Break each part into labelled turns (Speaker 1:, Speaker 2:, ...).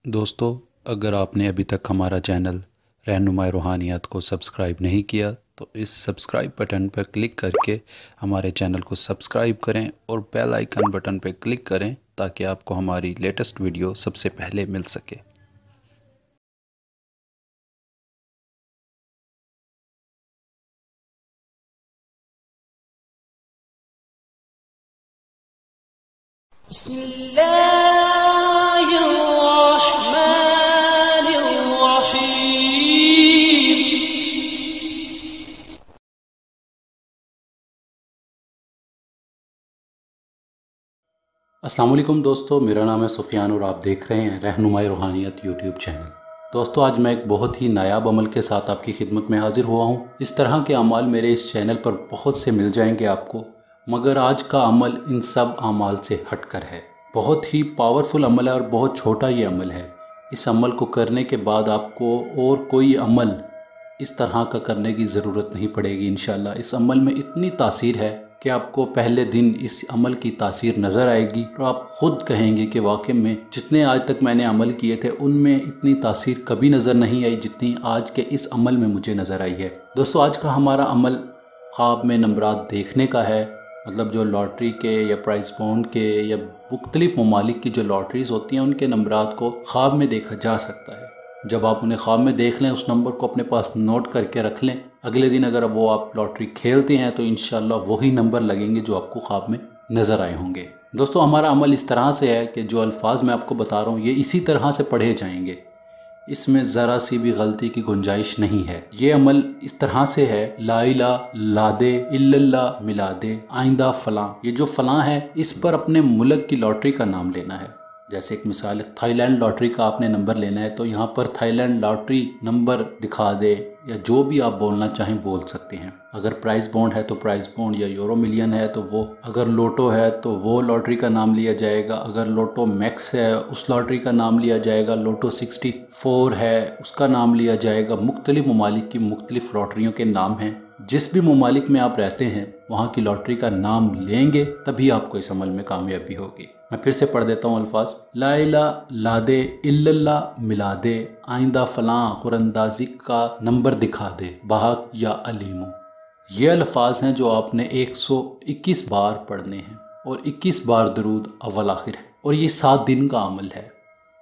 Speaker 1: दोस्तों, अगर आपने अभी तक हमारा चैनल रहनुमाई रूहानियत को सब्सक्राइब नहीं किया तो इस सब्सक्राइब बटन पर क्लिक करके हमारे चैनल को सब्सक्राइब करें और बेल आइकन बटन पर क्लिक करें ताकि आपको हमारी लेटेस्ट वीडियो सबसे पहले मिल सके। अस्सलाम वालेकुम दोस्तों, मेरा नाम है सुफियान और आप देख रहे हैं रहनुमाई रूहानियत यूट्यूब चैनल। दोस्तों, आज मैं एक बहुत ही नायाब अमल के साथ आपकी खिदमत में हाजिर हुआ हूँ। इस तरह के अमाल मेरे इस चैनल पर बहुत से मिल जाएंगे आपको, मगर आज का अमल इन सब अमाल से हटकर है। बहुत ही पावरफुल अमल है और बहुत छोटा ये अमल है। इस अमल को करने के बाद आपको और कोई अमल इस तरह का करने की ज़रूरत नहीं पड़ेगी इंशाल्लाह। इस अमल में इतनी तासीर है कि आपको पहले दिन इस अमल की तासीर नज़र आएगी और आप ख़ुद कहेंगे कि वाकई में जितने आज तक मैंने अमल किए थे उनमें इतनी तासीर कभी नज़र नहीं आई जितनी आज के इस अमल में मुझे नज़र आई है। दोस्तों, आज का हमारा अमल ख्वाब में नंबरात देखने का है। मतलब जो लॉटरी के या प्राइज़ बॉन्ड के या मुख्तलिफ ममालिक की जो लॉटरीज़ होती हैं उनके नंबरात को ख्वाब में देखा जा सकता है। जब आप उन्हें ख्वाब में देख लें, उस नंबर को अपने पास नोट करके रख लें, अगले दिन अगर वो आप लॉटरी खेलते हैं तो इंशाल्लाह वही नंबर लगेंगे जो आपको ख्वाब में नज़र आए होंगे। दोस्तों, हमारा अमल इस तरह से है कि जो अल्फाज मैं आपको बता रहा हूँ ये इसी तरह से पढ़े जाएंगे। इसमें ज़रा सी भी गलती की गुंजाइश नहीं है। ये अमल इस तरह से है, ला इलाहा लादे इल्लल्लाह मिलादे आइंदा फ़लाँ। ये जो फ़लाँ है इस पर अपने मुल्क की लॉटरी का नाम लेना है। जैसे एक मिसाल है, थाईलैंड लॉटरी का आपने नंबर लेना है तो यहाँ पर थाईलैंड लॉटरी नंबर दिखा दे या जो भी आप बोलना चाहें बोल सकते हैं। अगर प्राइस बॉन्ड है तो प्राइस बॉन्ड, या यूरो मिलियन है तो वो, अगर लोटो है तो वो लॉटरी का नाम लिया जाएगा, अगर लोटो मैक्स है उस लॉटरी का नाम लिया जाएगा, लोटो 64 है उसका नाम लिया जाएगा। मुख्तलिफ ममालिक की मुख्तलिफ लॉटरियों के नाम हैं। जिस भी ममालिक में आप रहते हैं वहाँ की लॉटरी का नाम लेंगे तभी आपको इस अमल में कामयाबी होगी। मैं फिर से पढ़ देता हूँ अल्फाज, ला इलाहा लादे इल्लल्लाह मिलादे आइंदा फ़लाँ खुरंदाजी का नंबर दिखा दे बाहक या अलीमो। ये अल्फाज हैं जो आपने 121 बार पढ़ने हैं और 21 बार दरूद अव्वल आखिर है। और ये 7 दिन का अमल है।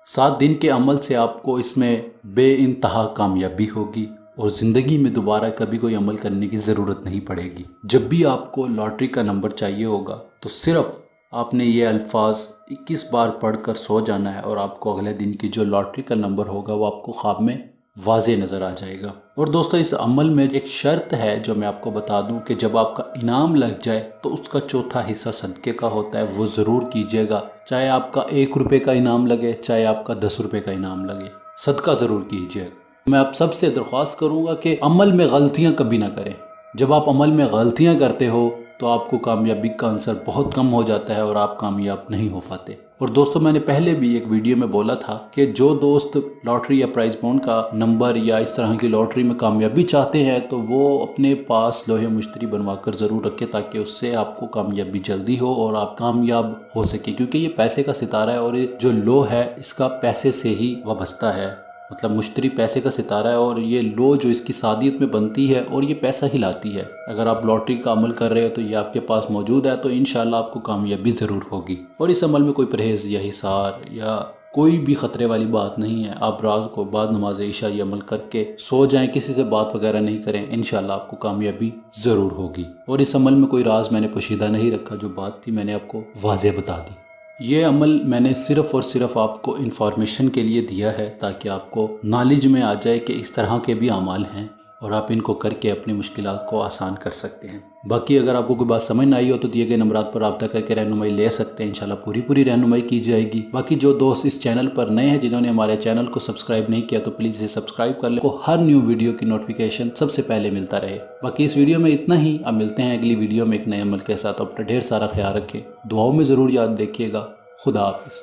Speaker 1: 7 दिन के अमल से आपको इसमें बेइंतहा कामयाबी होगी और ज़िंदगी में दोबारा कभी कोई अमल करने की ज़रूरत नहीं पड़ेगी। जब भी आपको लॉटरी का नंबर चाहिए होगा तो सिर्फ़ आपने ये अल्फाज 21 बार पढ़कर सो जाना है और आपको अगले दिन की जो लॉटरी का नंबर होगा वो आपको ख्वाब में वाज़े नज़र आ जाएगा। और दोस्तों, इस अमल में एक शर्त है जो मैं आपको बता दूं कि जब आपका इनाम लग जाए तो उसका चौथा हिस्सा सदक़े का होता है, वो ज़रूर कीजिएगा। चाहे आपका 1 रुपये का इनाम लगे, चाहे आपका 10 रुपये का इनाम लगे, सदका ज़रूर कीजिएगा। मैं आप सबसे दरख्वास्त करूँगा कि अमल में गलतियाँ कभी ना करें। जब आप अमल में गलतियाँ करते हो तो आपको कामयाबी का आंसर बहुत कम हो जाता है और आप कामयाब नहीं हो पाते। और दोस्तों, मैंने पहले भी एक वीडियो में बोला था कि जो दोस्त लॉटरी या प्राइज़ बॉन्ड का नंबर या इस तरह की लॉटरी में कामयाबी चाहते हैं तो वो अपने पास लोहे मुश्तरी बनवा कर ज़रूर रखें ताकि उससे आपको कामयाबी जल्दी हो और आप कामयाब हो सके। क्योंकि ये पैसे का सितारा है और ये जो लो है इसका पैसे से ही वाबस्ता है। मतलब मुश्तरी पैसे का सितारा है और ये लो जो इसकी सादियत में बनती है और ये पैसा ही लाती है। अगर आप लॉटरी का अमल कर रहे हो तो ये आपके पास मौजूद है तो इंशाल्लाह आपको कामयाबी ज़रूर होगी। और इस अमल में कोई परहेज़ या हिसार या कोई भी ख़तरे वाली बात नहीं है। आप रात को बाद नमाज इशा ये अमल करके सो जाएं, किसी से बात वगैरह नहीं करें, इंशाल्लाह आपको कामयाबी ज़रूर होगी। और इस अमल में कोई राज मैंने पोशीदा नहीं रखा, जो बात थी मैंने आपको वाज़ेह बता दी। ये अमल मैंने सिर्फ़ और सिर्फ आपको इन्फॉर्मेशन के लिए दिया है ताकि आपको नॉलेज में आ जाए कि इस तरह के भी अमाल हैं और आप इनको करके अपनी मुश्किलात को आसान कर सकते हैं। बाकी अगर आपको कोई बात समझ ना आई हो तो दिए गए नंबरात पर रब्ता करके रहनुमाई ले सकते हैं। इंशाल्लाह पूरी रहनुमाई की जाएगी। बाकी जो दोस्त इस चैनल पर नए हैं, जिन्होंने हमारे चैनल को सब्सक्राइब नहीं किया तो प्लीज़ इसे सब्सक्राइब कर लें, को हर न्यू वीडियो की नोटिफिकेशन सबसे पहले मिलता रहे। बाकी इस वीडियो में इतना ही। अब मिलते हैं अगली वीडियो में एक नए अमल के साथ। अपना ढेर सारा ख्याल रखें, दुआओं में ज़रूर याद रखिएगा। खुदा हाफिज़।